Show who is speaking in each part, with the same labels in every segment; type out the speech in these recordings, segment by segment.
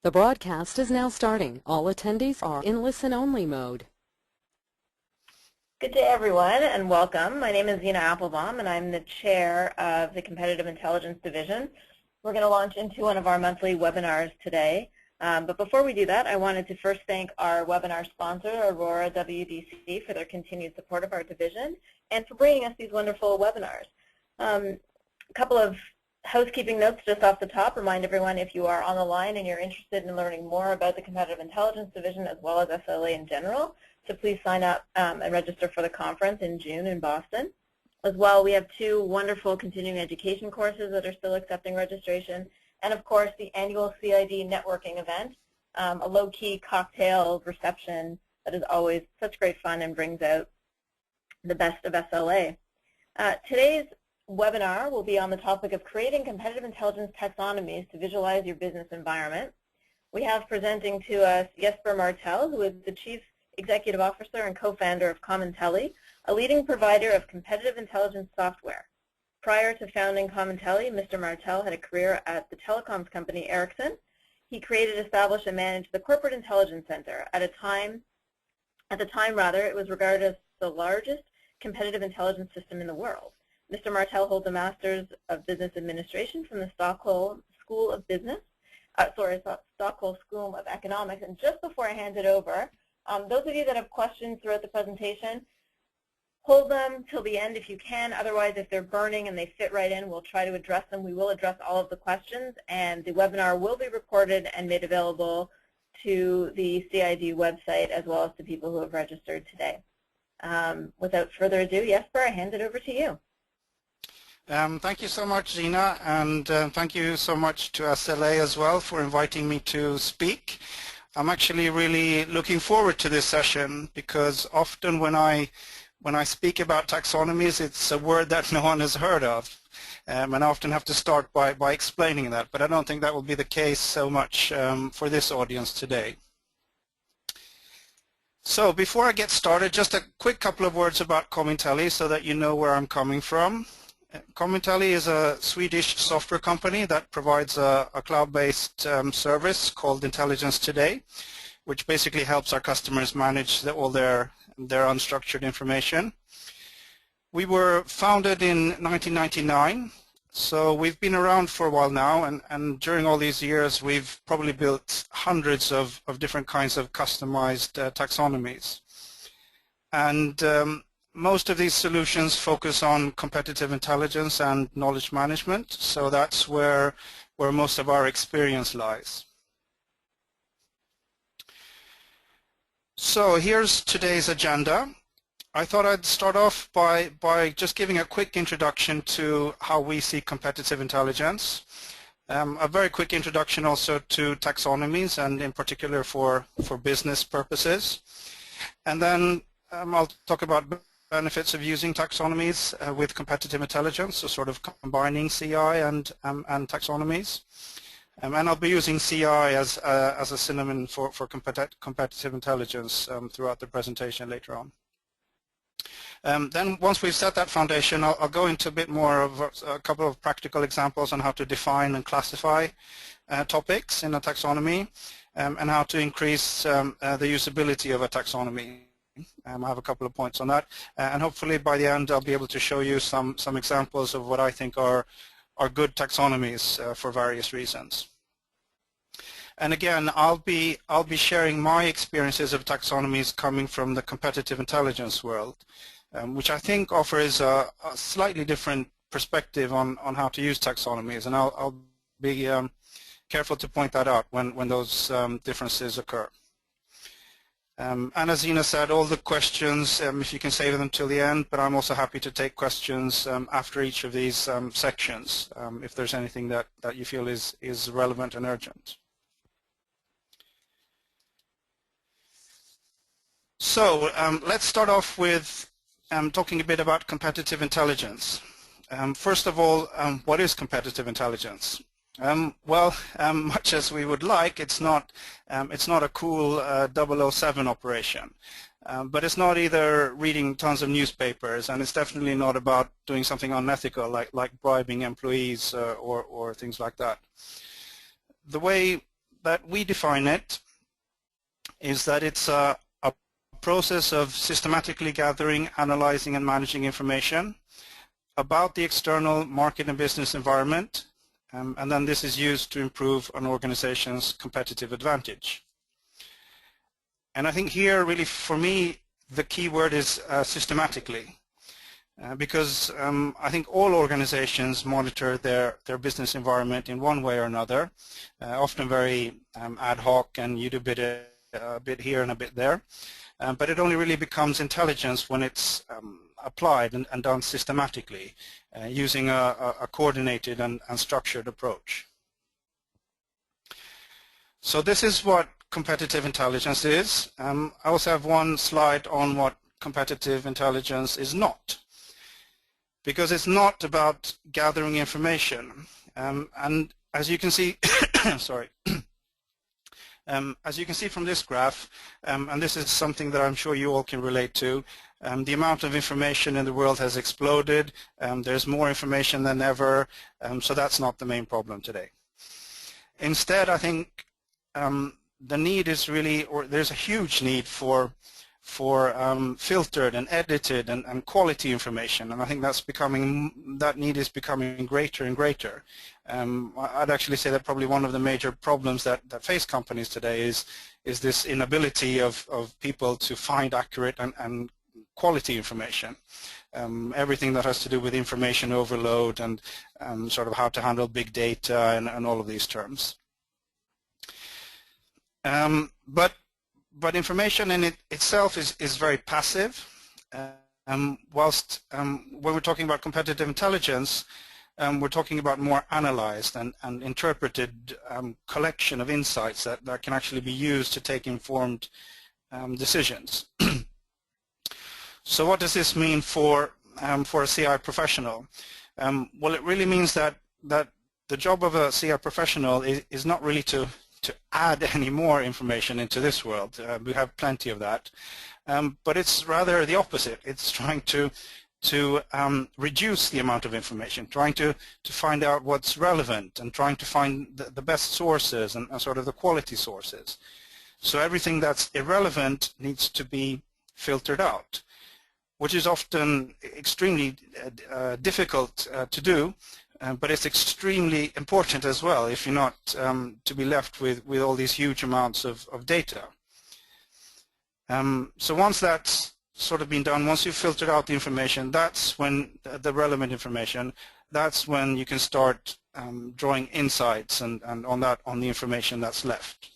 Speaker 1: The broadcast is now starting. All attendees are in listen-only mode.
Speaker 2: Good day, everyone, and welcome. My name is Zina Applebaum, and I'm the chair of the Competitive Intelligence Division. We're going to launch into one of our monthly webinars today. But before we do that, I wanted to first thank our webinar sponsor, Aurora WDC, for their continued support of our division and for bringing us these wonderful webinars. A couple of housekeeping notes just off the top. Remind everyone, if you are on the line and you're interested in learning more about the Competitive Intelligence Division as well as SLA in general, so please sign up and register for the conference in June in Boston. As well, we have two wonderful continuing education courses that are still accepting registration, and of course the annual CID networking event, a low-key cocktail reception that is always such great fun and brings out the best of SLA. Today's webinar will be on the topic of creating competitive intelligence taxonomies to visualize your business environment. We have presenting to us Jesper Martel, who is the Chief Executive Officer and co-founder of Commentelli, a leading provider of competitive intelligence software. Prior to founding Commentelli, Mr. Martel had a career at the telecoms company Ericsson. He created, established, and managed the Corporate Intelligence Center. At the time, it was regarded as the largest competitive intelligence system in the world. Mr. Martel holds a Master's of Business Administration from the Stockholm School of Economics. And just before I hand it over, those of you that have questions throughout the presentation, hold them till the end if you can. Otherwise, if they're burning and they fit right in, we'll try to address them. We will address all of the questions, and the webinar will be recorded and made available to the CID website as well as to people who have registered today. Without further ado, Jesper, I hand it over to you.
Speaker 3: Thank you so much, Zina, and thank you so much to SLA as well for inviting me to speak. I'm actually really looking forward to this session because often when I speak about taxonomies, it's a word that no one has heard of, and I often have to start by explaining that, but I don't think that will be the case so much for this audience today. So before I get started, just a quick couple of words about Commentelli so that you know where I'm coming from. Commentelli is a Swedish software company that provides a cloud-based service called Intelligence Today, which basically helps our customers manage all their unstructured information. We were founded in 1999, so we've been around for a while now, and during all these years we've probably built hundreds of different kinds of customized taxonomies. And most of these solutions focus on competitive intelligence and knowledge management, so that's where most of our experience lies. So here's today's agenda. I thought I'd start off by just giving a quick introduction to how we see competitive intelligence. A very quick introduction also to taxonomies, and in particular for business purposes. And then I'll talk about benefits of using taxonomies with competitive intelligence, so sort of combining CI and taxonomies. And I'll be using CI as a synonym for competitive intelligence throughout the presentation later on. Then once we've set that foundation, I'll go into a bit more of a couple of practical examples on how to define and classify topics in a taxonomy, and how to increase the usability of a taxonomy. I have a couple of points on that, and hopefully by the end I'll be able to show you some examples of what I think are good taxonomies for various reasons. And again, I'll be sharing my experiences of taxonomies coming from the competitive intelligence world, which I think offers a slightly different perspective on how to use taxonomies, and I'll be careful to point that out when those differences occur. And as Zina said, all the questions, if you can save them till the end, but I'm also happy to take questions after each of these sections, if there's anything that you feel is relevant and urgent. So let's start off with talking a bit about competitive intelligence. First of all, what is competitive intelligence? Much as we would like, it's not a cool 007 operation. But it's not either reading tons of newspapers, and it's definitely not about doing something unethical like bribing employees or things like that. The way that we define it is that it's a process of systematically gathering, analyzing, and managing information about the external market and business environment, and then this is used to improve an organization's competitive advantage. And I think here, really, for me, the key word is systematically, because I think all organizations monitor their business environment in one way or another, often very ad hoc, and you do a bit here and a bit there. But it only really becomes intelligence when it's applied and done systematically, using a coordinated and structured approach. So this is what competitive intelligence is. I also have one slide on what competitive intelligence is not, because it's not about gathering information. And as you can see, sorry. As you can see from this graph, and this is something that I'm sure you all can relate to, the amount of information in the world has exploded. There's more information than ever, so that's not the main problem today. Instead, I think the need is really, or there's a huge need for filtered and edited and quality information, and I think that need is becoming greater and greater. I'd actually say that probably one of the major problems that face companies today is this inability of people to find accurate and quality information. Everything that has to do with information overload and sort of how to handle big data and all of these terms. But information in itself is very passive, whilst when we're talking about competitive intelligence, we're talking about more analyzed and interpreted collection of insights that can actually be used to take informed decisions. So what does this mean for a CI professional? Well, it really means that the job of a CI professional is not really to add any more information into this world. We have plenty of that, but it's rather the opposite. It's trying to reduce the amount of information, trying to find out what's relevant, and trying to find the best sources and sort of the quality sources. So everything that's irrelevant needs to be filtered out, which is often extremely difficult to do. But it's extremely important as well if you're not to be left with all these huge amounts of data. So once that's sort of been done, once you've filtered out the information, that's when the relevant information, that's when you can start drawing insights and on the information that's left.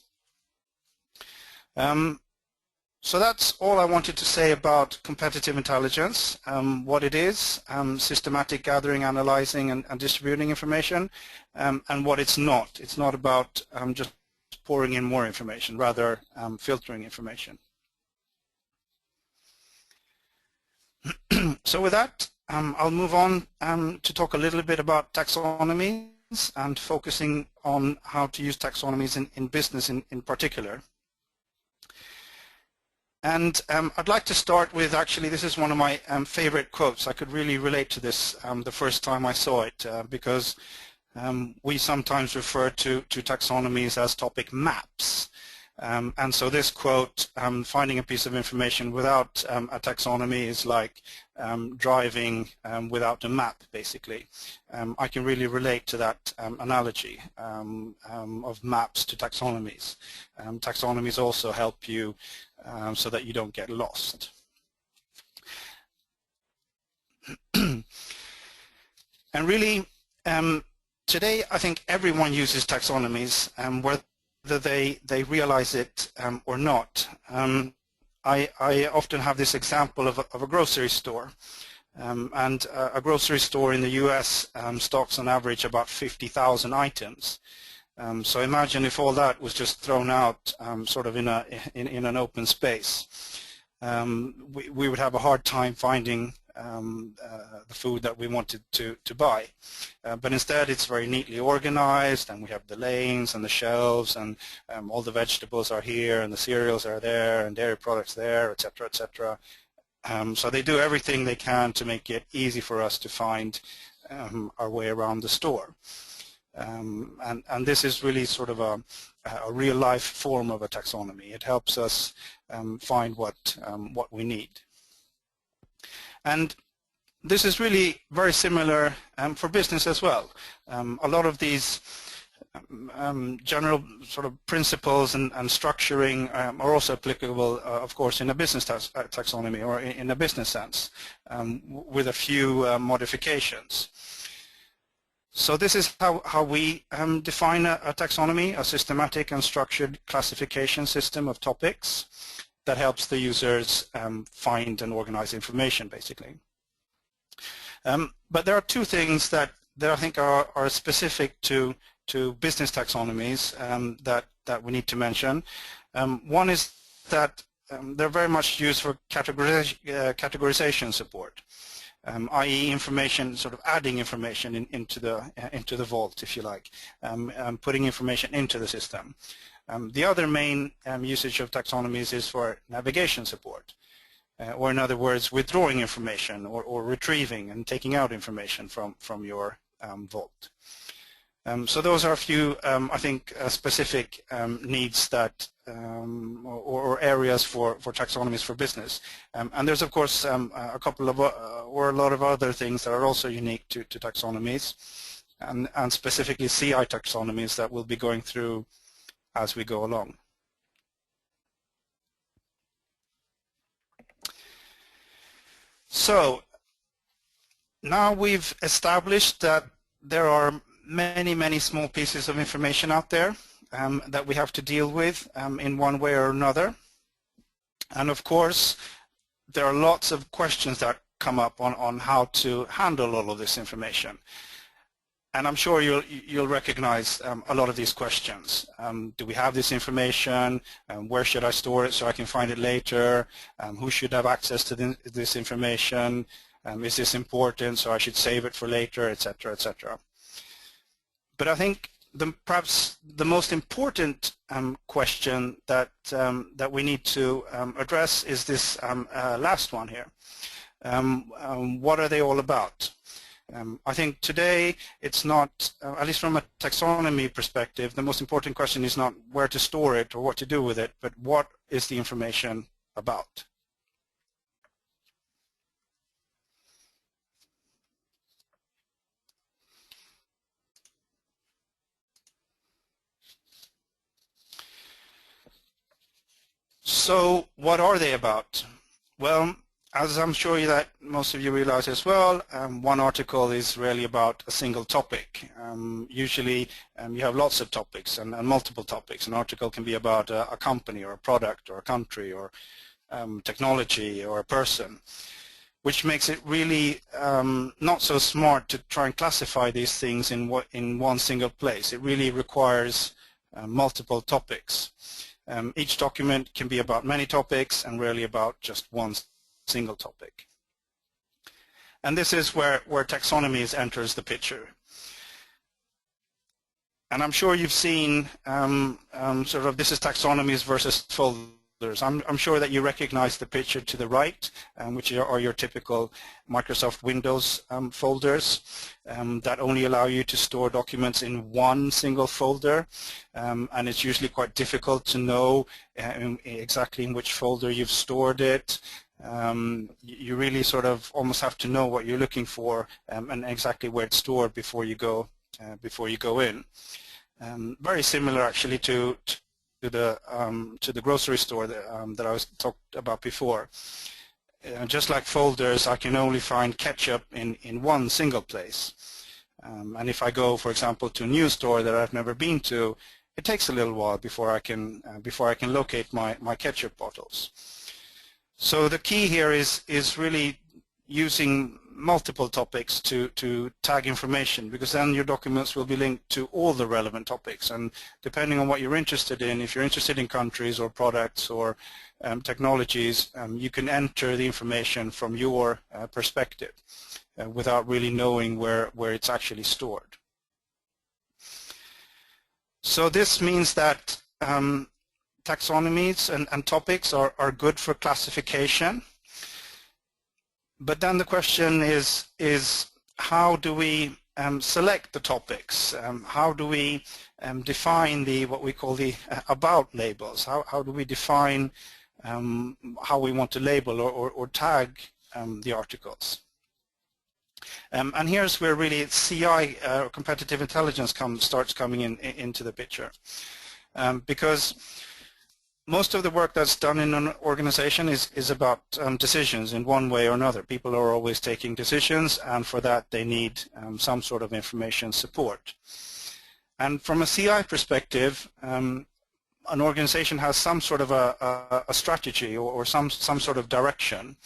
Speaker 3: So that's all I wanted to say about competitive intelligence, what it is, systematic gathering, analyzing, and distributing information, and what it's not. It's not about just pouring in more information, rather filtering information. So with that, I'll move on to talk a little bit about taxonomies and focusing on how to use taxonomies in business in particular. And I'd like to start with, actually, this is one of my favorite quotes. I could really relate to this the first time I saw it, because we sometimes refer to taxonomies as topic maps. And so this quote, finding a piece of information without a taxonomy is like driving without a map, basically. I can really relate to that analogy of maps to taxonomies. Taxonomies also help you so that you don't get lost. And really, today I think everyone uses taxonomies, whether they realize it or not. I often have this example of a grocery store. And a grocery store in the US stocks on average about 50,000 items. So imagine if all that was just thrown out sort of in an open space. We would have a hard time finding the food that we wanted to buy. But instead it's very neatly organized, and we have the lanes and the shelves, and all the vegetables are here, and the cereals are there, and dairy products there, etc., etc. So they do everything they can to make it easy for us to find our way around the store. And this is really sort of a real-life form of a taxonomy. It helps us find what we need. And this is really very similar for business as well. A lot of these general sort of principles and structuring are also applicable, of course, in a business taxonomy or in a business sense, with a few modifications. So this is how we define a taxonomy, a systematic and structured classification system of topics that helps the users find and organize information, basically. But there are two things that I think are specific to business taxonomies that we need to mention. One is that they're very much used for categorization support, i.e. information, sort of adding information into the vault, if you like, putting information into the system. The other main usage of taxonomies is for navigation support, or in other words, withdrawing information or retrieving and taking out information from your vault. So those are a few, I think, specific needs that or areas for taxonomies for business. And there's, of course, a couple of or a lot of other things that are also unique to taxonomies, and specifically CI taxonomies that we'll be going through as we go along. So now we've established that there are many small pieces of information out there that we have to deal with in one way or another. And of course, there are lots of questions that come up on how to handle all of this information. And I'm sure you'll recognize a lot of these questions. Do we have this information? Where should I store it so I can find it later? Who should have access to this information? Is this important, so I should save it for later, etc., etc. But I think perhaps the most important question that we need to address is this last one here. What are they all about? I think today it's not, at least from a taxonomy perspective, the most important question is not where to store it or what to do with it, but what is the information about? So what are they about? Well, as I'm sure that most of you realize as well, one article is really about a single topic. Usually you have lots of topics and multiple topics. An article can be about a company or a product or a country or technology or a person, which makes it really not so smart to try and classify these things in one single place. It really requires multiple topics. Each document can be about many topics and rarely about just one single topic. And this is where taxonomies enters the picture. And I'm sure you've seen sort of this is taxonomies versus folders. I'm sure that you recognize the picture to the right, which are your typical Microsoft Windows folders that only allow you to store documents in one single folder, and it's usually quite difficult to know exactly in which folder you've stored it. You really sort of almost have to know what you're looking for and exactly where it's stored before you go in. Very similar actually to the grocery store that I was talked about before. Just like folders, I can only find ketchup in one single place. And if I go, for example, to a new store that I've never been to, it takes a little while before I can locate my ketchup bottles. So the key here is really using multiple topics to tag information, because then your documents will be linked to all the relevant topics, and depending on what you're interested in, if you're interested in countries or products or technologies, you can enter the information from your perspective without really knowing where it's actually stored. So this means that taxonomies and topics are good for classification. But then the question is how do we select the topics? How do we define what we call the about labels? How do we define how we want to label or tag the articles? And here's where really CI, competitive intelligence, starts coming into the picture, because most of the work that's done in an organization is about decisions in one way or another. People are always taking decisions, and for that they need some sort of information support. And from a CI perspective, an organization has some sort of a strategy or some sort of direction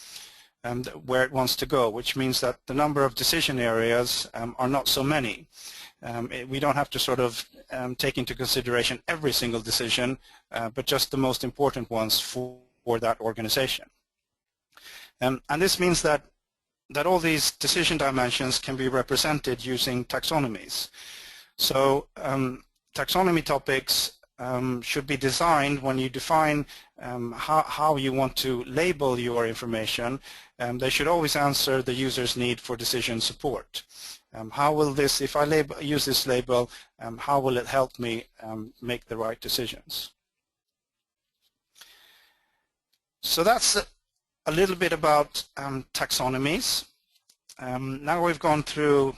Speaker 3: where it wants to go, which means that the number of decision areas are not so many. We don't have to sort of take into consideration every single decision, but just the most important ones for that organization. And this means that all these decision dimensions can be represented using taxonomies. So taxonomy topics should be designed when you define how you want to label your information. They should always answer the user's need for decision support. How will this, if I use this label, how will it help me make the right decisions? So that's a little bit about taxonomies. Now we've gone through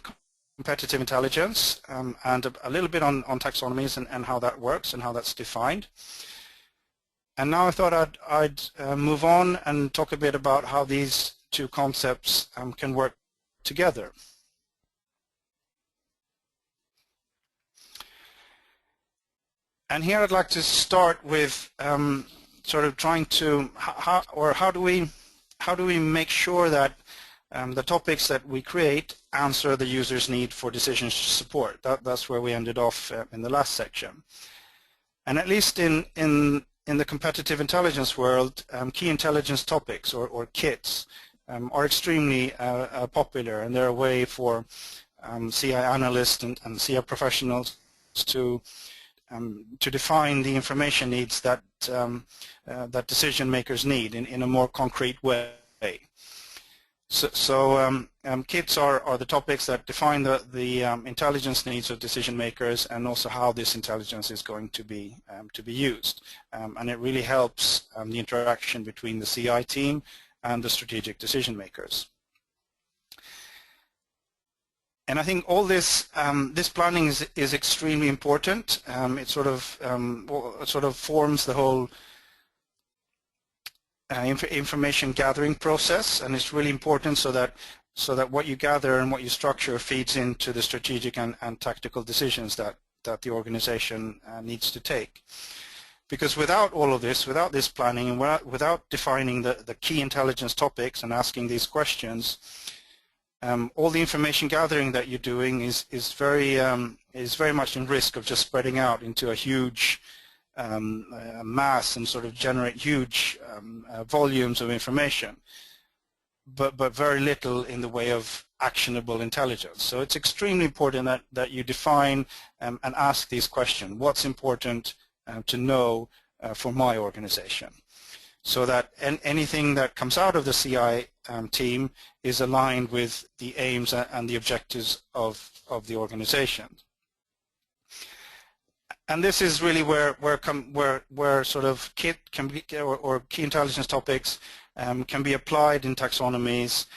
Speaker 3: competitive intelligence and a little bit on taxonomies and how that works and how that's defined. And now I thought I'd move on and talk a bit about how these two concepts can work together. And here I'd like to start with sort of trying to how do we make sure that the topics that we create answer the user's need for decision support. That's where we ended off in the last section. And at least in the competitive intelligence world, key intelligence topics or KITs are extremely popular, and they're a way for CI analysts and CI professionals to define the information needs that that decision makers need in a more concrete way. So KITs are the topics that define the intelligence needs of decision makers, and also how this intelligence is going to be used. And it really helps the interaction between the CI team and the strategic decision makers. And I think all this this planning is extremely important. It sort of forms the whole information gathering process, and it's really important so that what you gather and what you structure feeds into the strategic and tactical decisions that the organization needs to take. Because without all of this, without this planning, and without defining the key intelligence topics and asking these questions, all the information gathering that you're doing is very much in risk of just spreading out into a huge mass and sort of generate huge volumes of information, but very little in the way of actionable intelligence. So it's extremely important that you define and ask these questions. What's important to know for my organization? So that anything that comes out of the CI team is aligned with the aims and the objectives of the organization. And this is really where sort of KIT can be, or key intelligence topics can be applied in taxonomies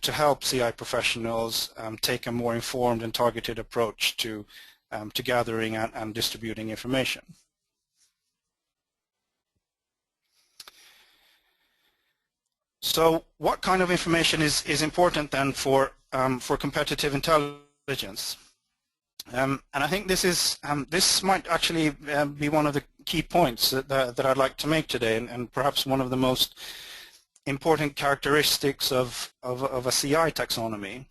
Speaker 3: to help CI professionals take a more informed and targeted approach to gathering and distributing information. So what kind of information is important then for competitive intelligence? And I think this might actually be one of the key points that I'd like to make today, and perhaps one of the most important characteristics of a CI taxonomy.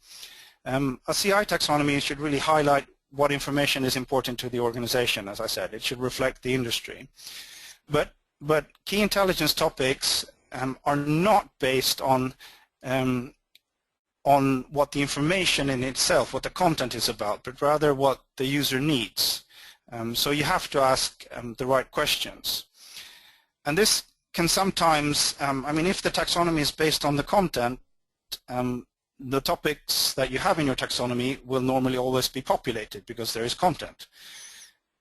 Speaker 3: A CI taxonomy should really highlight what information is important to the organization. As I said, it should reflect the industry. But key intelligence topics are not based on what the information in itself, what the content is about, but rather what the user needs. So you have to ask the right questions. And this can sometimes, I mean, if the taxonomy is based on the content, the topics that you have in your taxonomy will normally always be populated because there is content.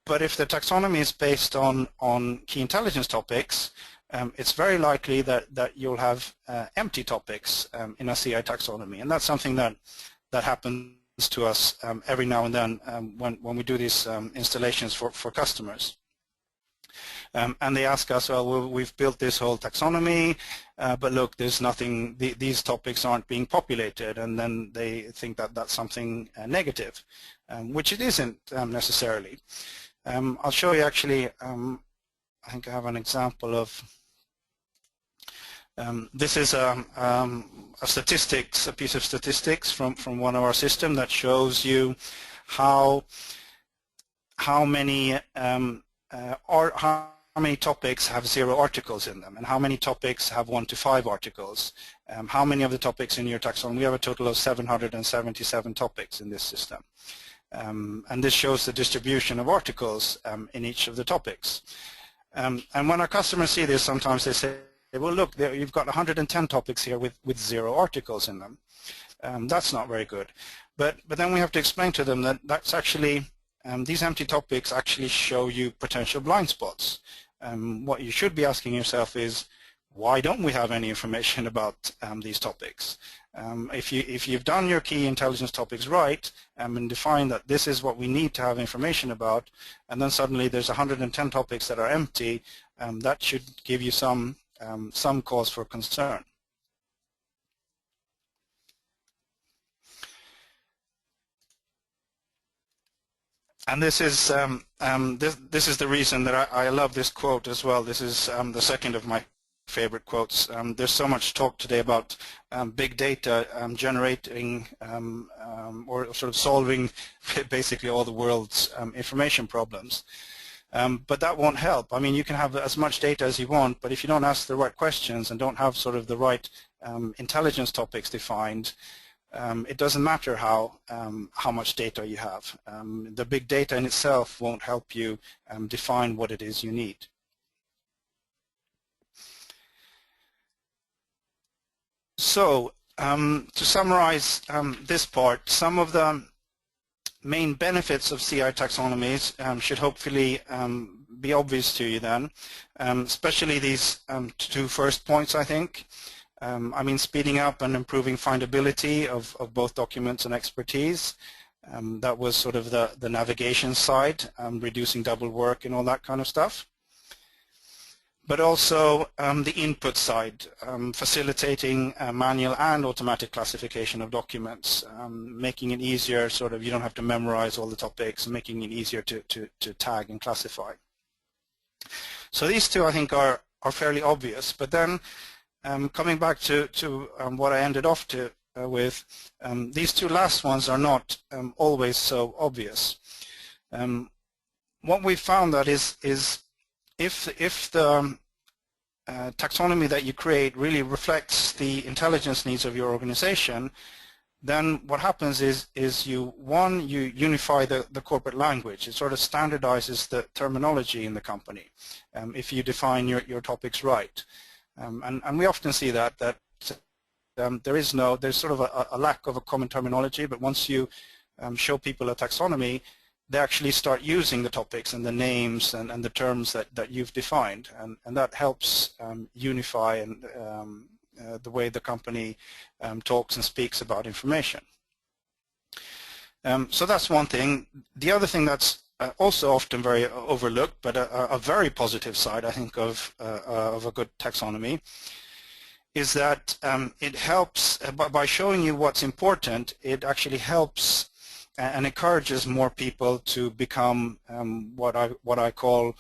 Speaker 3: But if the taxonomy is based on key intelligence topics, it's very likely that you'll have empty topics in a CI taxonomy, and that's something that happens to us every now and then when we do these installations for customers. And they ask us, well, we've built this whole taxonomy, but look, there's nothing, these topics aren't being populated, and then they think that that's something negative, which it isn't necessarily. I'll show you actually, I think I have an example of, this is a piece of statistics from one of our systems that shows you how many topics have 0 articles in them, and how many topics have 1 to 5 articles. How many of the topics in your taxonomy? We have a total of 777 topics in this system. And this shows the distribution of articles in each of the topics. And when our customers see this, sometimes they say, well, look, there, you've got 110 topics here with 0 articles in them. That's not very good. But then we have to explain to them that that's actually, these empty topics actually show you potential blind spots. What you should be asking yourself is, why don't we have any information about these topics? If you've done your key intelligence topics right and defined that this is what we need to have information about, and then suddenly there's 110 topics that are empty, that should give you some cause for concern. And this is this is the reason that I love this quote as well. This is the second of my favorite quotes. There's so much talk today about big data generating or sort of solving basically all the world's information problems. But that won't help. I mean, you can have as much data as you want, but if you don't ask the right questions and don't have sort of the right intelligence topics defined, it doesn't matter how much data you have. The big data in itself won't help you define what it is you need. So to summarize this part, some of the main benefits of CI taxonomies should hopefully be obvious to you then, especially these 2 first points, I think. I mean, speeding up and improving findability of both documents and expertise. That was sort of the navigation side, reducing double work and all that kind of stuff. But also the input side, facilitating manual and automatic classification of documents, making it easier, sort of, you don't have to memorize all the topics, making it easier to tag and classify. So these 2, I think, are fairly obvious. But then coming back to what I ended off with, these 2 last ones are not always so obvious. What we found that is if the taxonomy that you create really reflects the intelligence needs of your organization, then what happens is you unify the corporate language. It sort of standardizes the terminology in the company if you define your topics right. And we often see that there's sort of a lack of a common terminology, but once you show people a taxonomy, they actually start using the topics and the names and the terms that you've defined, and that helps unify and the way the company talks and speaks about information. So that's one thing. The other thing that's also often very overlooked, but a very positive side, I think, of a good taxonomy, is that it helps, by showing you what's important, it actually helps and encourages more people to become what I call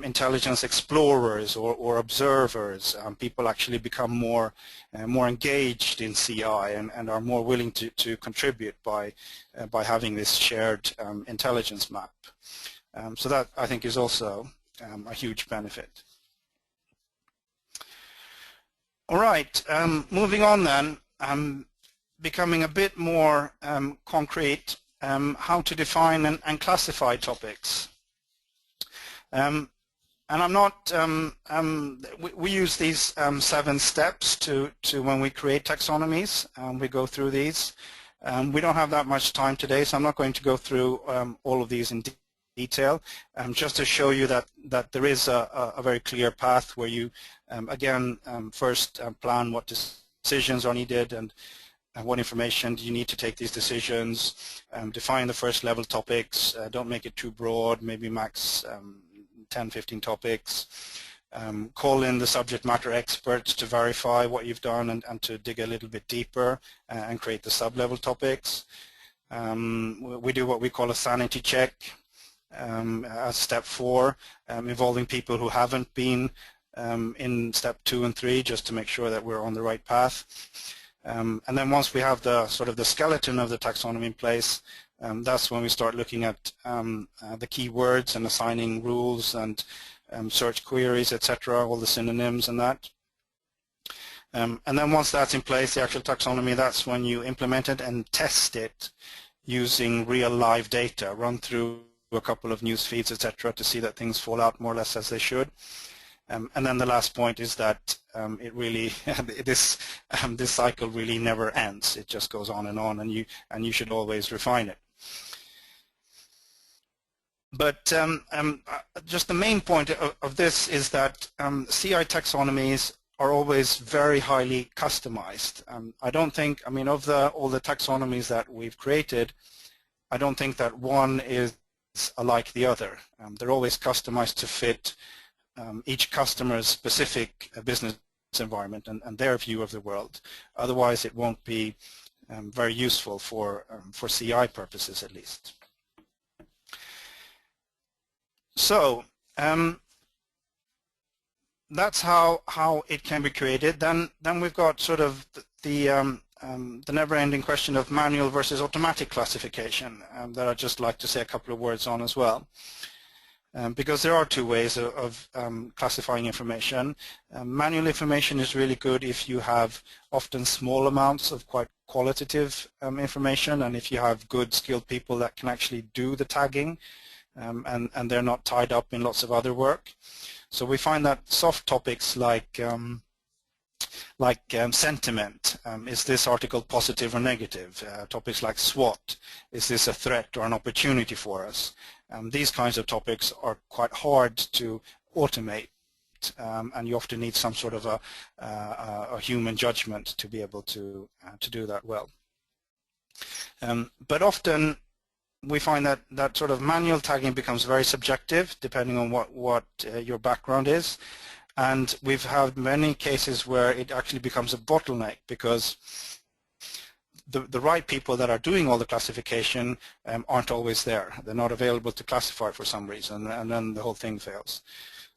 Speaker 3: intelligence explorers or observers. People actually become more engaged in CI and are more willing to contribute by having this shared intelligence map. So that, I think, is also a huge benefit. All right, moving on then, becoming a bit more concrete. How to define and classify topics. And I'm not, we use these 7 steps to when we create taxonomies. We go through these. We don't have that much time today, so I'm not going to go through all of these in detail. Just to show you that there is a very clear path where you, again, first plan what decisions are needed and what information do you need to take these decisions. Define the first level topics. Don't make it too broad, maybe max 10, 15 topics. Call in the subject matter experts to verify what you've done and to dig a little bit deeper and create the sub-level topics. We do what we call a sanity check as step 4, involving people who haven't been in step 2 and 3 just to make sure that we're on the right path. And then once we have the sort of the skeleton of the taxonomy in place, that's when we start looking at the keywords and assigning rules and search queries, etc., all the synonyms and that. And then once that's in place, the actual taxonomy, that's when you implement it and test it using real live data, run through a couple of news feeds, etc., to see that things fall out more or less as they should. And then the last point is that it really this cycle really never ends. It just goes on, and you should always refine it. But just the main point of this is that CI taxonomies are always very highly customized. I don't think, I mean, of all the taxonomies that we've created, I don't think that one is alike the other. They're always customized to fit each customer's specific business environment and their view of the world. Otherwise, it won't be very useful for CI purposes, at least. So that's how it can be created. Then we've got sort of the never-ending question of manual versus automatic classification that I'd just like to say a couple of words on as well. Because there are 2 ways of classifying information. Manual information is really good if you have often small amounts of quite qualitative information, and if you have good skilled people that can actually do the tagging and they're not tied up in lots of other work. So we find that soft topics like sentiment, is this article positive or negative? Topics like SWOT, is this a threat or an opportunity for us? These kinds of topics are quite hard to automate, and you often need some sort of a human judgment to be able to do that well. But often we find that sort of manual tagging becomes very subjective depending on what your background is. And we've had many cases where it actually becomes a bottleneck because the right people that are doing all the classification aren't always there. They're not available to classify for some reason, and then the whole thing fails.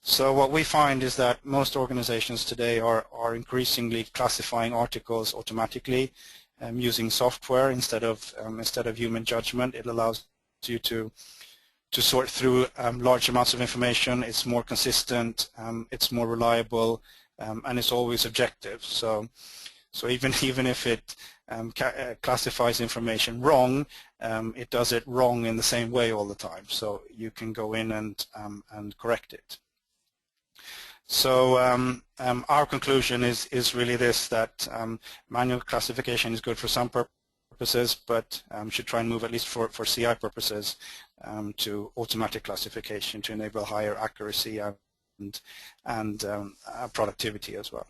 Speaker 3: So what we find is that most organizations today are increasingly classifying articles automatically using software instead of human judgment. It allows you to sort through large amounts of information. It's more consistent, it's more reliable, and it's always objective. So even if it classifies information wrong, it does it wrong in the same way all the time. So you can go in and correct it. So our conclusion is really this, that manual classification is good for some purposes, but should try and move, at least for CI purposes, to automatic classification to enable higher accuracy and productivity as well.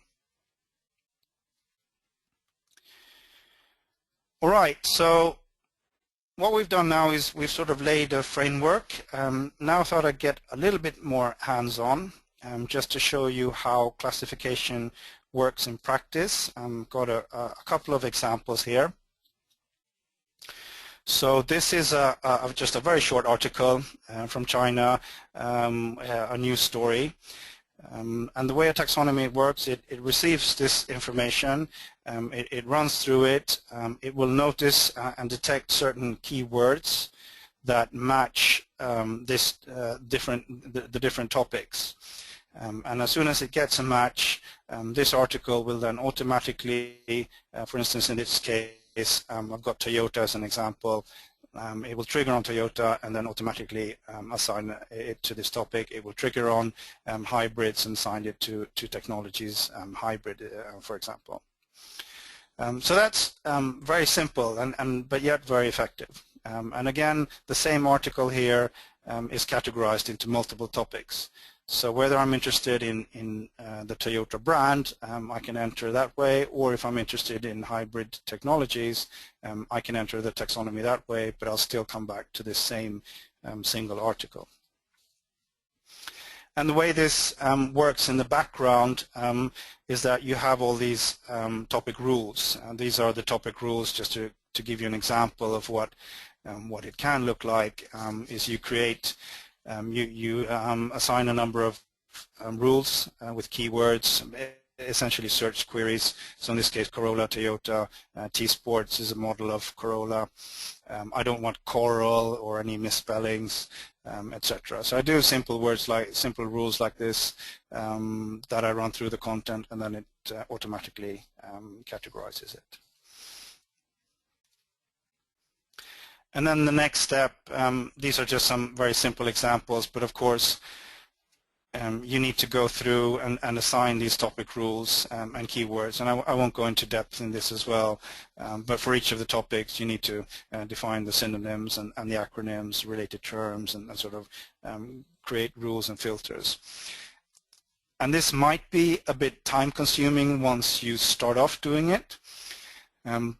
Speaker 3: All right, so what we've done now is we've sort of laid a framework. Now I thought I'd get a little bit more hands-on just to show you how classification works in practice. Got a couple of examples here. So this is just a very short article from China, a news story. And the way a taxonomy works, it receives this information, it runs through it, it will notice and detect certain keywords that match the different topics. And as soon as it gets a match, this article will then automatically, for instance in this case, I've got Toyota as an example, it will trigger on Toyota and then automatically assign it to this topic. It will trigger on hybrids and assign it to technologies, hybrid, for example. So that's very simple but yet very effective. And again, the same article here is categorized into multiple topics. So whether I'm interested in the Toyota brand, I can enter that way, or if I'm interested in hybrid technologies, I can enter the taxonomy that way, but I'll still come back to this same single article. And the way this works in the background is that you have all these topic rules. And these are the topic rules, just to give you an example of what it can look like, is you create you assign a number of rules with keywords, essentially search queries. So in this case, Corolla, Toyota, T-Sports is a model of Corolla. I don't want coral or any misspellings, etc. So I do simple rules like this that I run through the content, and then it automatically categorizes it. And then the next step, these are just some very simple examples, but of course you need to go through and assign these topic rules and keywords. And I won't go into depth in this as well, but for each of the topics you need to define the synonyms and the acronyms, related terms, and sort of create rules and filters. And this might be a bit time-consuming once you start off doing it.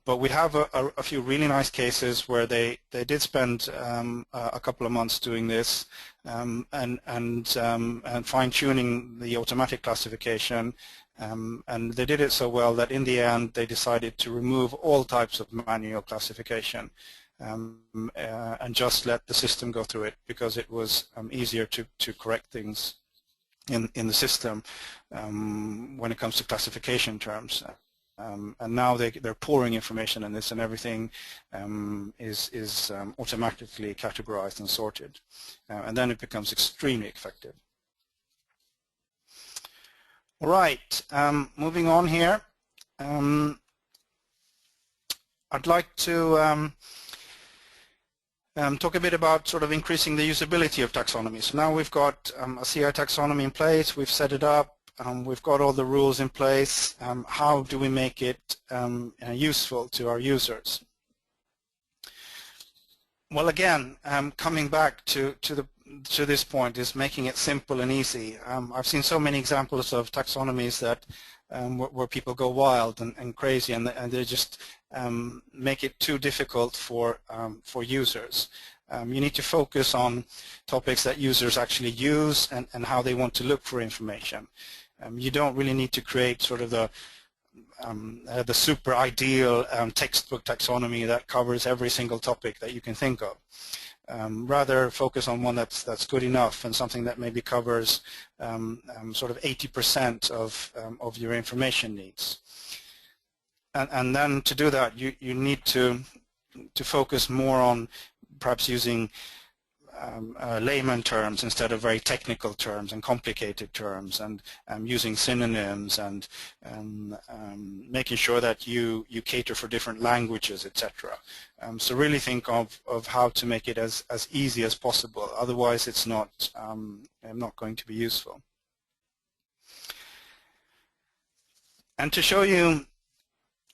Speaker 3: But we have a few really nice cases where they did spend a couple of months doing this and fine-tuning the automatic classification, and they did it so well that in the end they decided to remove all types of manual classification and just let the system go through it, because it was easier to correct things in the system when it comes to classification terms. And now they're pouring information in this, and everything is automatically categorized and sorted, and then it becomes extremely effective. All right, moving on here. I'd like to talk a bit about sort of increasing the usability of taxonomy. So now we've got a CI taxonomy in place, we've set it up, we've got all the rules in place. How do we make it useful to our users? Well, again, coming back to this point is making it simple and easy. I've seen so many examples of taxonomies that where people go wild and crazy, and they just make it too difficult for users. You need to focus on topics that users actually use and how they want to look for information. You don't really need to create sort of the super ideal textbook taxonomy that covers every single topic that you can think of. Rather focus on one that's good enough and something that maybe covers sort of 80% of your information needs. And then to do that, you need to focus more on perhaps using layman terms instead of very technical terms and complicated terms, and using synonyms, and making sure that you cater for different languages, etc. So really think of how to make it as easy as possible. Otherwise, it's not going to be useful. And to show you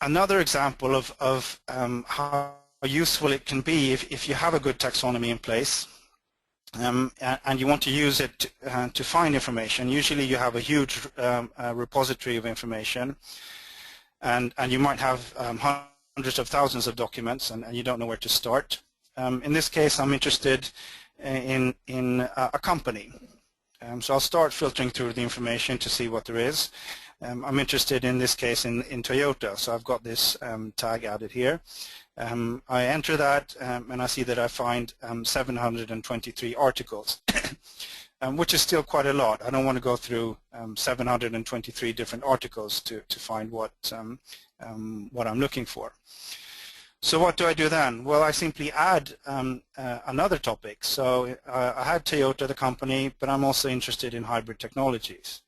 Speaker 3: another example of how useful it can be if you have a good taxonomy in place, and you want to use it to find information. Usually you have a huge repository of information, and you might have hundreds of thousands of documents, and you don't know where to start. In this case, I'm interested in a company. So I'll start filtering through the information to see what there is. I'm interested in this case in Toyota, so I've got this tag added here. I enter that and I see that I find 723 articles, which is still quite a lot. I don't want to go through 723 different articles to find what I'm looking for. So what do I do then? Well, I simply add another topic. So I had Toyota, the company, but I'm also interested in hybrid technologies.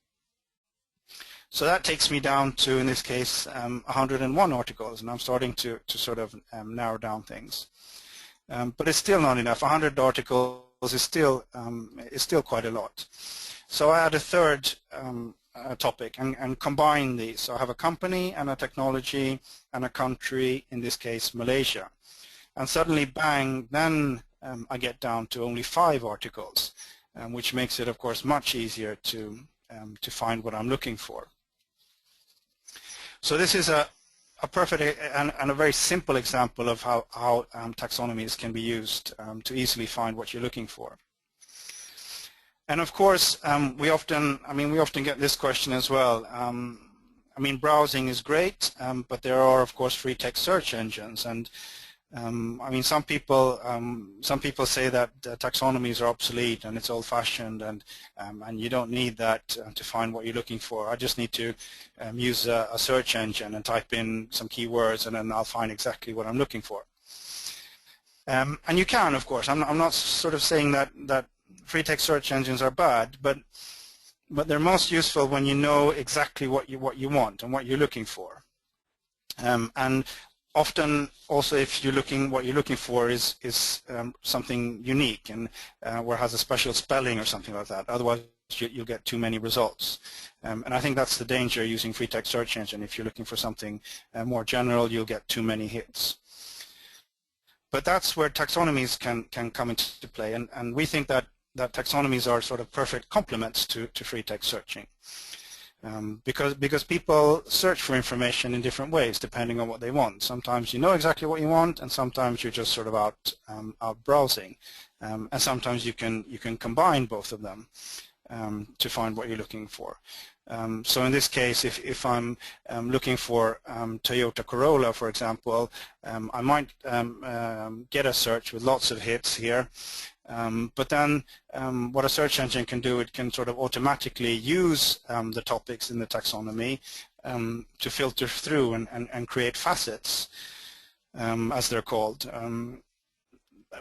Speaker 3: So that takes me down to, in this case, 101 articles, and I'm starting to sort of narrow down things. but it's still not enough. 100 articles is still quite a lot. So I add a third topic and combine these. So I have a company and a technology and a country, in this case Malaysia. And suddenly, bang, then I get down to only 5 articles, which makes it, of course, much easier to find what I'm looking for. So this is a perfect and a very simple example of how taxonomies can be used to easily find what you're looking for. And of course, we often get this question as well. I mean, browsing is great, but there are, of course, free text search engines, and I mean, some people say that taxonomies are obsolete and it's old-fashioned, and you don't need that to find what you're looking for. I just need to use a search engine and type in some keywords, and then I'll find exactly what I'm looking for. And you can, of course. I'm not sort of saying that free text search engines are bad, but they're most useful when you know exactly what you want and what you're looking for. And often, also, if what you're looking for is something unique and or has a special spelling or something like that. Otherwise, you'll get too many results. And I think that's the danger using free text search engine. If you're looking for something more general, you'll get too many hits. But that's where taxonomies can come into play, and we think that taxonomies are sort of perfect complements to free text searching. Because people search for information in different ways depending on what they want. Sometimes you know exactly what you want, and sometimes you're just sort of out browsing, and sometimes you can combine both of them to find what you're looking for. So in this case, if I'm looking for Toyota Corolla, for example, I might get a search with lots of hits here. But then what a search engine can do, it can sort of automatically use the topics in the taxonomy to filter through and create facets, as they're called,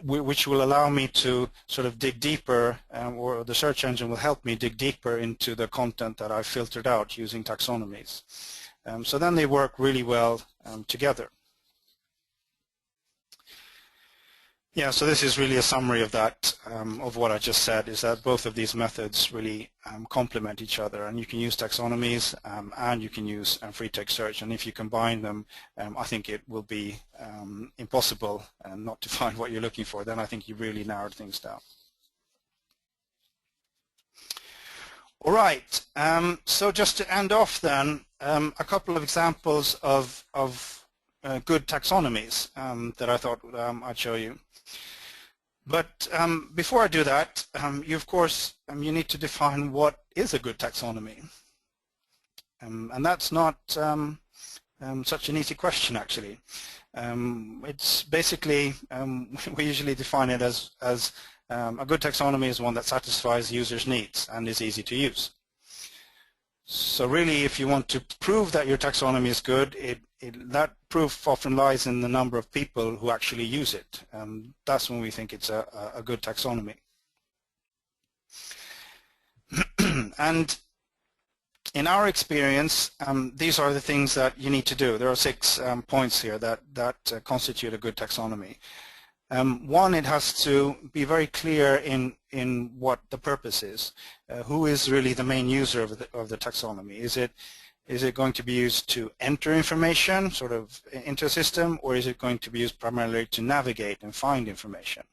Speaker 3: which will allow me to sort of dig deeper, or the search engine will help me dig deeper into the content that I've filtered out using taxonomies. So then they work really well together. Yeah, so this is really a summary of that, of what I just said, is that both of these methods really complement each other, and you can use taxonomies and you can use free text search, and if you combine them, I think it will be impossible not to find what you're looking for. Then I think you really narrowed things down. All right, so just to end off then, a couple of examples of good taxonomies that I thought I'd show you. But before I do that, of course, you need to define what is a good taxonomy. And that's not such an easy question, actually. It's basically, we usually define it as a good taxonomy is one that satisfies users' needs and is easy to use. So really, if you want to prove that your taxonomy is good, that proof often lies in the number of people who actually use it. That's when we think it's a good taxonomy. And in our experience, these are the things that you need to do. There are 6 points here that constitute a good taxonomy. One, it has to be very clear in what the purpose is. Who is really the main user of the taxonomy? Is it going to be used to enter information sort of into a system, or is it going to be used primarily to navigate and find information?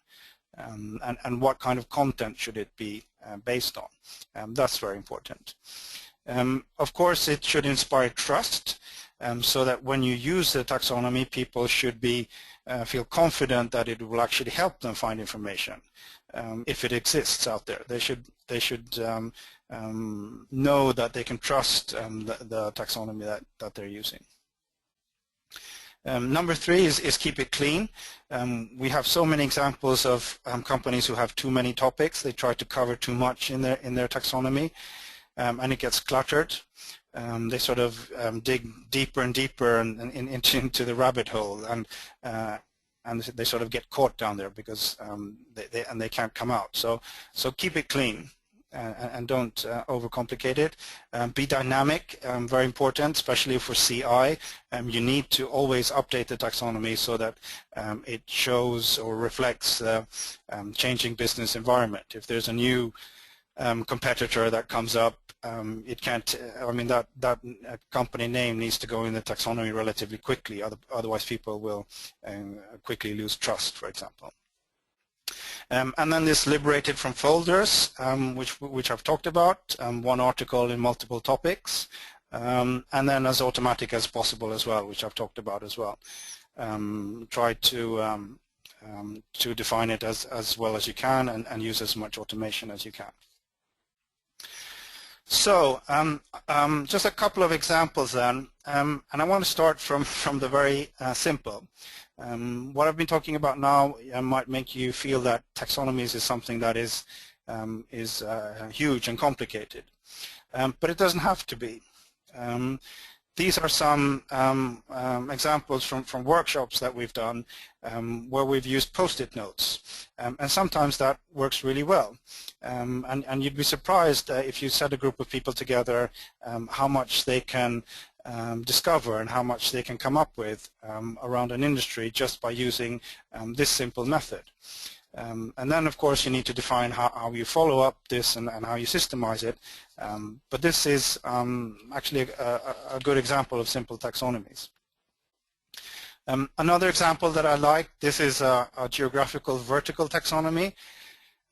Speaker 3: And what kind of content should it be based on? That's very important. Of course, it should inspire trust, so that when you use the taxonomy, people should feel confident that it will actually help them find information if it exists out there. They should know that they can trust the taxonomy that they're using. Number 3 is keep it clean. We have so many examples of companies who have too many topics. They try to cover too much in their taxonomy, and it gets cluttered. They sort of dig deeper and deeper into the rabbit hole, and they sort of get caught down there because they can't come out. So keep it clean. and don't overcomplicate it. Be dynamic, very important, especially for CI. You need to always update the taxonomy so that it shows or reflects the changing business environment. If there's a new competitor that comes up, it can't, I mean, that company name needs to go in the taxonomy relatively quickly, otherwise people will quickly lose trust, for example. And then this liberated from folders, which I've talked about, one article in multiple topics, and then as automatic as possible as well, which I've talked about as well. Try to define it as well as you can and use as much automation as you can. So just a couple of examples then, and I want to start from the very simple. What I've been talking about now might make you feel that taxonomies is something that is huge and complicated, but it doesn't have to be. These are some examples from workshops that we've done where we've used post-it notes, and sometimes that works really well. And you'd be surprised if you set a group of people together how much they can discover and how much they can come up with around an industry just by using this simple method. And then, of course, you need to define how you follow up this and how you systemize it. But this is actually a good example of simple taxonomies. Another example that I like, this is a geographical vertical taxonomy.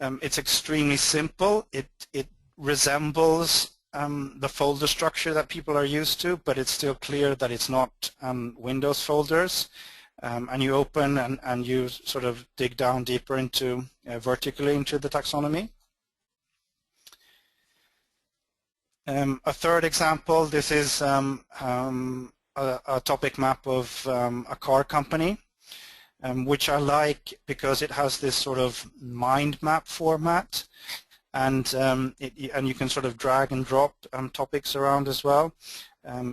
Speaker 3: It's extremely simple. It resembles the folder structure that people are used to, but it's still clear that it's not Windows folders. And you open and you sort of dig down deeper into vertically into the taxonomy. A third example, this is a topic map of a car company, which I like because it has this sort of mind map format, and you can sort of drag and drop topics around as well.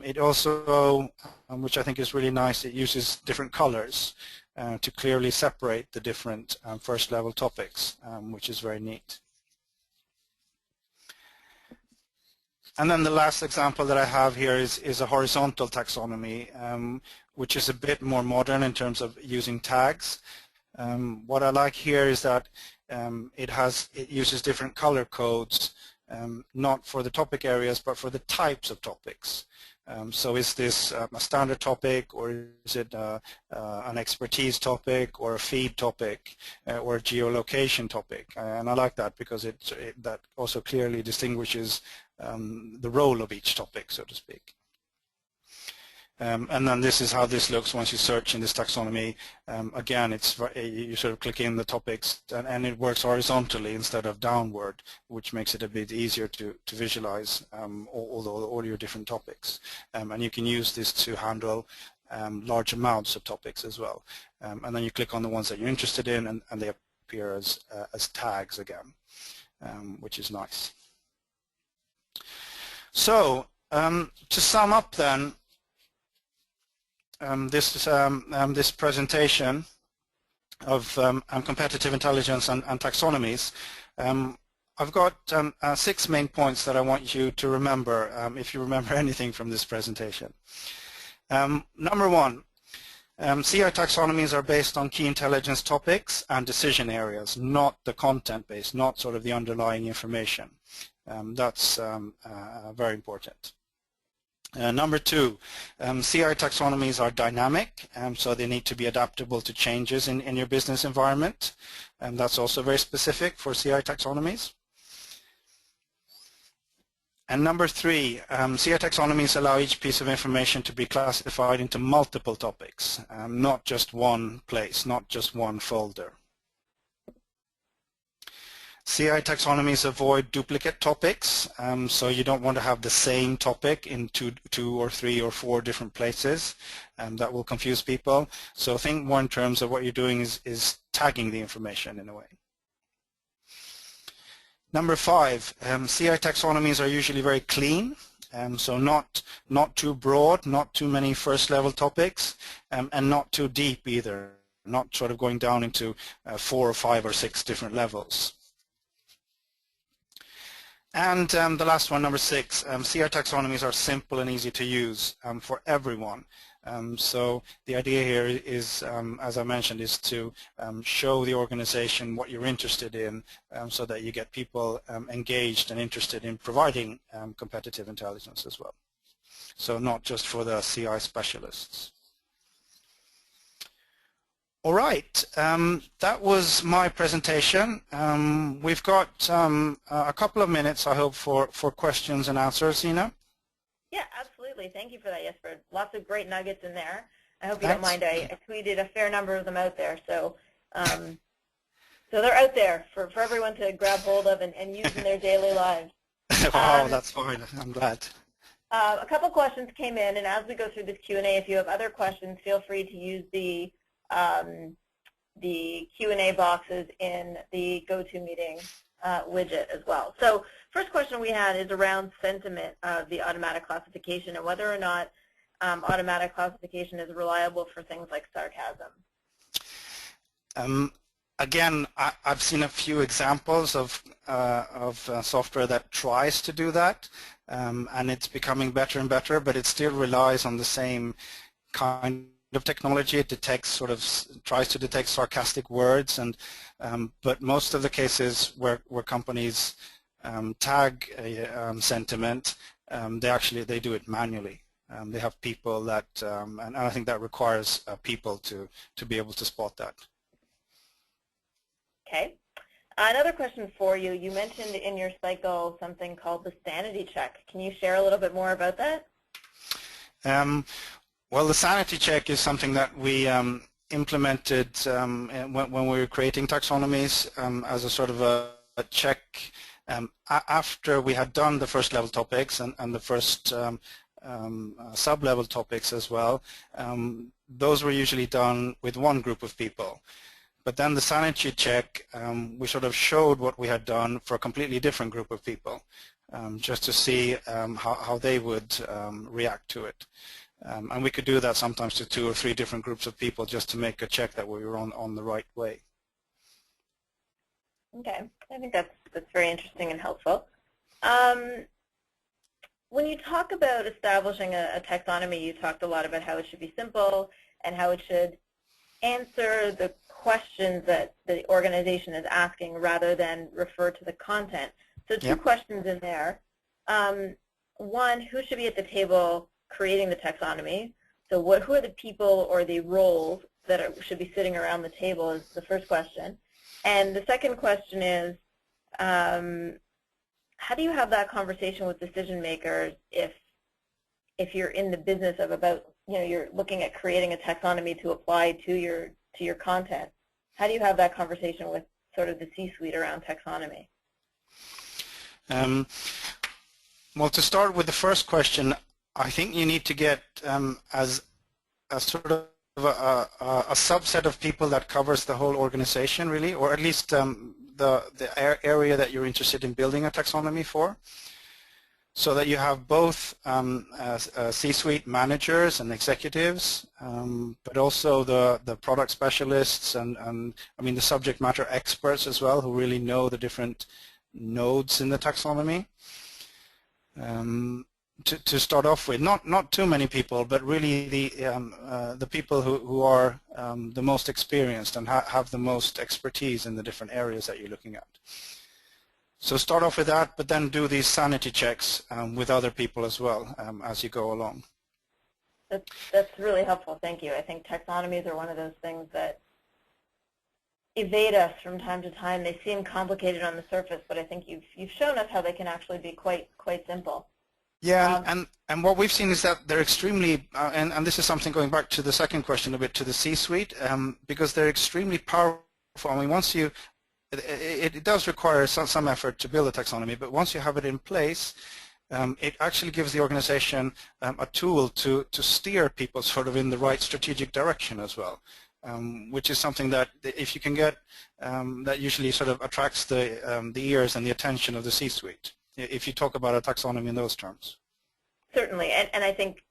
Speaker 3: It also, which I think is really nice, it uses different colors to clearly separate the different first level topics, which is very neat. And then the last example that I have here is a horizontal taxonomy, which is a bit more modern in terms of using tags. What I like here is that it uses different color codes, not for the topic areas, but for the types of topics. So is this a standard topic, or is it an expertise topic, or a feed topic, or a geolocation topic? And I like that because that also clearly distinguishes the role of each topic, so to speak. And then this is how this looks once you search in this taxonomy. Again, you sort of click in the topics, and it works horizontally instead of downward, which makes it a bit easier to visualize all your different topics. And you can use this to handle large amounts of topics as well. And then you click on the ones that you're interested in, and they appear as tags again, which is nice. So to sum up then, this presentation of competitive intelligence and taxonomies, I've got 6 main points that I want you to remember, if you remember anything from this presentation. Number 1, CI taxonomies are based on key intelligence topics and decision areas, not the content base, not sort of the underlying information. That's very important. Number 2, CI taxonomies are dynamic, so they need to be adaptable to changes in your business environment, and that's also very specific for CI taxonomies. And number 3, CI taxonomies allow each piece of information to be classified into multiple topics, not just one place, not just one folder. CI taxonomies avoid duplicate topics, so you don't want to have the same topic in two or 3 or 4 different places. That will confuse people. So think more in terms of what you're doing is tagging the information in a way. Number 5, CI taxonomies are usually very clean, so not too broad, not too many first level topics, and not too deep either, not sort of going down into 4 or 5 or 6 different levels. And the last one, number 6, CI taxonomies are simple and easy to use for everyone. So the idea here is, as I mentioned, is to show the organization what you're interested in so that you get people engaged and interested in providing competitive intelligence as well. So not just for the CI specialists. All right, that was my presentation. We've got a couple of minutes, I hope, for questions and answers, Zina.
Speaker 2: Yeah, absolutely. Thank you for that, Jesper. Lots of great nuggets in there. I hope you
Speaker 3: Thanks.
Speaker 2: don't mind. I tweeted a fair number of them out there, so so they're out there for everyone to grab hold of and use in their daily lives.
Speaker 3: Wow, that's fine. I'm glad.
Speaker 2: A couple questions came in, and as we go through this Q&A, if you have other questions, feel free to use the Q&A boxes in the GoToMeeting widget as well. So first question we had is around sentiment of the automatic classification and whether or not automatic classification is reliable for things like sarcasm.
Speaker 3: Again, I've seen a few examples of software that tries to do that, and it's becoming better and better, but it still relies on the same kind of technology. It detects tries to detect sarcastic words, and but most of the cases where companies tag a sentiment, they do it manually. They have people that, and I think that requires people to be able to spot that.
Speaker 2: Okay. Another question for you. You mentioned in your cycle something called the sanity check. Can you share a little bit more about that?
Speaker 3: Well, the sanity check is something that we implemented when we were creating taxonomies as a sort of a check after we had done the first level topics and the first sub-level topics as well. Those were usually done with one group of people. But then the sanity check, we sort of showed what we had done for a completely different group of people, just to see how they would react to it. And we could do that sometimes to 2 or 3 different groups of people just to make a check that we were on the right way.
Speaker 2: Okay, I think that's very interesting and helpful. When you talk about establishing a taxonomy, you talked a lot about how it should be simple and how it should answer the questions that the organization is asking rather than refer to the content. So 2 questions in there. One, who should be at the table creating the taxonomy? So who are the people or the roles that should be sitting around the table is the first question. And the second question is, how do you have that conversation with decision makers if you're in the business of you're looking at creating a taxonomy to apply to your content? How do you have that conversation with sort of the C-suite around taxonomy?
Speaker 3: Well, to start with the first question, I think you need to get as a sort of a subset of people that covers the whole organization, really, or at least the area that you're interested in building a taxonomy for, so that you have both C-suite managers and executives, but also the product specialists and I mean the subject matter experts as well, who really know the different nodes in the taxonomy. To start off with, not too many people, but really the people who are the most experienced and have the most expertise in the different areas that you're looking at. So start off with that, but then do these sanity checks with other people as well as you go along.
Speaker 2: That's really helpful. Thank you. I think taxonomies are one of those things that evade us from time to time. They seem complicated on the surface, but I think you've shown us how they can actually be quite simple.
Speaker 3: Yeah, and what we've seen is that they're extremely, and this is something going back to the second question a bit, to the C-suite, because they're extremely powerful. I mean, once you, it does require some effort to build a taxonomy, but once you have it in place, it actually gives the organization a tool to steer people sort of in the right strategic direction as well, which is something that if you can get, that usually sort of attracts the ears and the attention of the C-suite, if you talk about a taxonomy in those terms.
Speaker 2: Certainly, and I think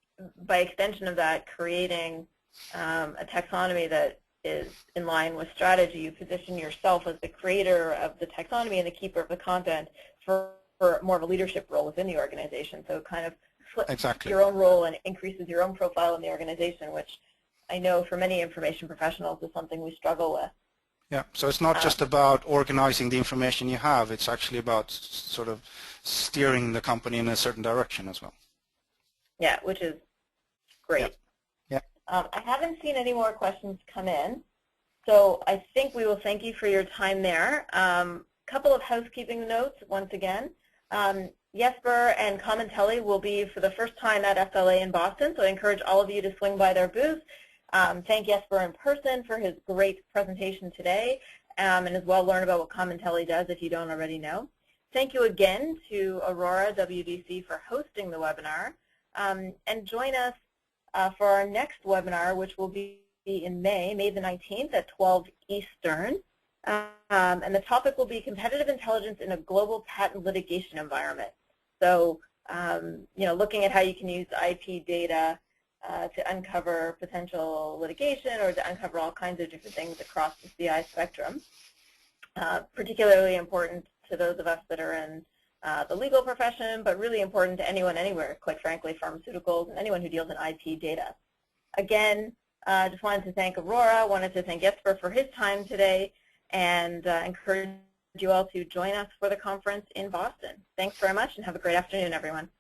Speaker 2: by extension of that, creating a taxonomy that is in line with strategy, you position yourself as the creator of the taxonomy and the keeper of the content for for more of a leadership role within the organization. So it kind of flips
Speaker 3: Exactly.
Speaker 2: your own role and increases your own profile in the organization, which I know for many information professionals is something we struggle with.
Speaker 3: Yeah, so it's not just about organizing the information you have, it's actually about sort of steering the company in a certain direction as well.
Speaker 2: Yeah, which is great.
Speaker 3: Yeah.
Speaker 2: I haven't seen any more questions come in, so I think we will thank you for your time there. Couple of housekeeping notes once again. Jesper and Commentelli will be for the first time at SLA in Boston, so I encourage all of you to swing by their booth. Thank Jesper in person for his great presentation today, and as well learn about what Commentelli does if you don't already know. Thank you again to Aurora WDC for hosting the webinar, and join us for our next webinar, which will be in May the 19th at 12 Eastern. And the topic will be competitive intelligence in a global patent litigation environment. So, looking at how you can use IP data to uncover potential litigation or to uncover all kinds of different things across the CI spectrum. Particularly important to those of us that are in the legal profession, but really important to anyone anywhere, quite frankly, pharmaceuticals and anyone who deals in IP data. Again, just wanted to thank Aurora, wanted to thank Jesper for his time today, and encourage you all to join us for the conference in Boston. Thanks very much and have a great afternoon, everyone.